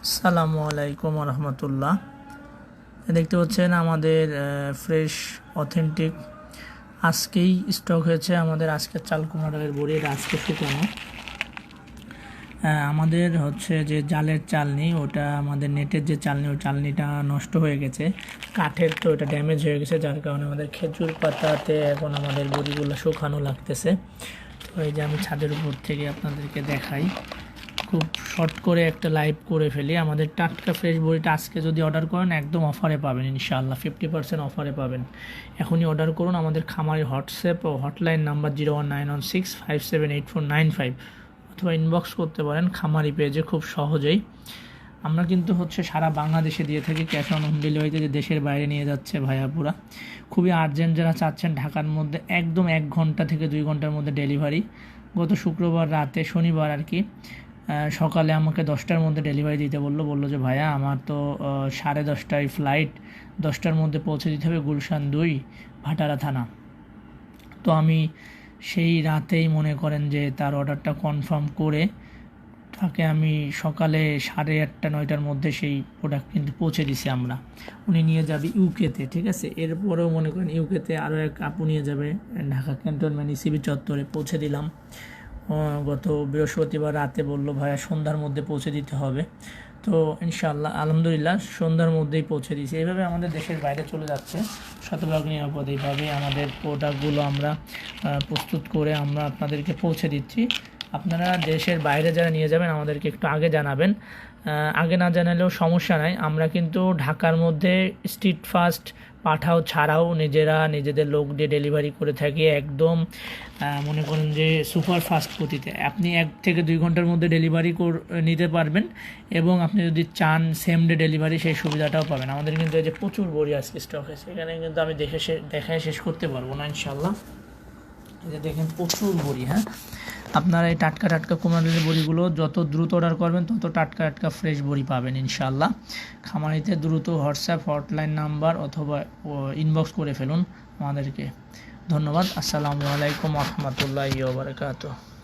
আসসালামু আলাইকুম রহমতুল্লাহ। দেখতে পাচ্ছেন আমাদের ফ্রেশ অথেন্টিক আজকেই স্টক হয়েছে আমাদের আজকের চাল কুমড়া ডালের বড়ি। এটা আজকে শুকানো। আমাদের হচ্ছে যে জালের চালনি, ওটা আমাদের নেটের যে চালনি, ওই চালনিটা নষ্ট হয়ে গেছে, কাঠের, তো এটা ড্যামেজ হয়ে গেছে, যার কারণে আমাদের খেজুর পাতাতে এখন আমাদের বড়িগুলো শুকানো লাগতেছে। তো এই যে আমি ছাদের উপর থেকে আপনাদেরকে দেখাই, খুব শর্ট করে একটা লাইভ করে ফেলি। আমাদের টাটকা ফ্রেশ বড়িটা আজকে যদি অর্ডার করেন একদম অফারে পাবেন, ইনশাআল্লাহ 50% অফারে পাবেন। এখনই অর্ডার করুন। আমাদের খামারের হোয়াটসঅ্যাপ ও হটলাইন নাম্বার 01916578495, অথবা ইনবক্স করতে পারেন খামারি পেজে খুব সহজেই। আমরা কিন্তু হচ্ছে সারা বাংলাদেশে দিয়ে থাকি ক্যাশ অন হোম ডেলিভারিতে, যে দেশের বাইরে নিয়ে যাচ্ছে ভাইয়াপুরা। খুবই আর্জেন্ট যারা চাচ্ছেন ঢাকার মধ্যে, একদম 1 ঘন্টা থেকে 2 ঘন্টার মধ্যে ডেলিভারি। গত শুক্রবার রাতে, শনিবার আর কি, সকালে আমাকে 10টার মধ্যে ডেলিভারি দিতে বললো যে ভাইয়া আমার তো 10:30টায় ফ্লাইট, 10টার মধ্যে পৌঁছে দিতে হবে গুলশান 2 ভাটারা থানা। তো আমি সেই রাতেই মনে করেন যে তার অর্ডারটা কনফার্ম করে তাকে আমি সকালে 8:30-9টার মধ্যে সেই প্রোডাক্ট কিন্তু পৌঁছে দিছি আমরা। উনি নিয়ে যাবে ইউকেতে, ঠিক আছে। এরপরেও মনে করেন ইউকেতে আরও এক আপু নিয়ে যাবে ঢাকা ক্যান্টনমেন্ট ইসিবি চত্বরে, পৌঁছে দিলাম। গত বৃহস্পতিবার রাতে বললো ভাইয়া সন্ধ্যার মধ্যে পৌঁছে দিতে হবে। তো ইনশাআল্লাহ আলহামদুলিল্লাহ সন্ধ্যার মধ্যেই পৌঁছে দিয়েছি। এইভাবে আমাদের দেশের বাইরে চলে যাচ্ছে শতভাগ নিরাপদ। এইভাবে আমাদের প্রোডাক্টগুলো আমরা প্রস্তুত করে আমরা আপনাদেরকে পৌঁছে দিচ্ছি। আপনারা দেশের বাইরে যারা নিয়ে যাবেন আমাদেরকে একটু আগে জানাবেন। আগে না জানালেও সমস্যা নাই, আমরা কিন্তু ঢাকার মধ্যে স্ট্রিট ফাস্ট পাঠাও ছাড়াও নিজেদের লোক দিয়ে ডেলিভারি করে থাকি। একদম মনে করেন যে সুপার ফাস্ট গতিতে আপনি 1 থেকে 2 ঘন্টার মধ্যে ডেলিভারি নিতে পারবেন, এবং আপনি যদি চান সেম ডে ডেলিভারি, সেই সুবিধাটাও পাবেন। আমাদের কিন্তু এই যে প্রচুর বড়ি আজকে স্টক আছে, এখানে কিন্তু আমি দেখায় শেষ করতে পারবো না ইনশাল্লাহ। এই যে দেখেন প্রচুর বড়ি। হ্যাঁ, আপনারা এই টাটকা কুমড়া ডালের বড়িগুলো যত দ্রুত অর্ডার করবেন তত টাটকা ফ্রেশ বড়ি পাবেন ইনশাআল্লাহ। খামারিতে দ্রুত হোয়াটসঅ্যাপ হটলাইন নাম্বার অথবা ইনবক্স করে ফেলুন আমাদেরকে। ধন্যবাদ। আসসালামু আলাইকুম রহমতুল্লাহি ওয়া বারাকাতুহু।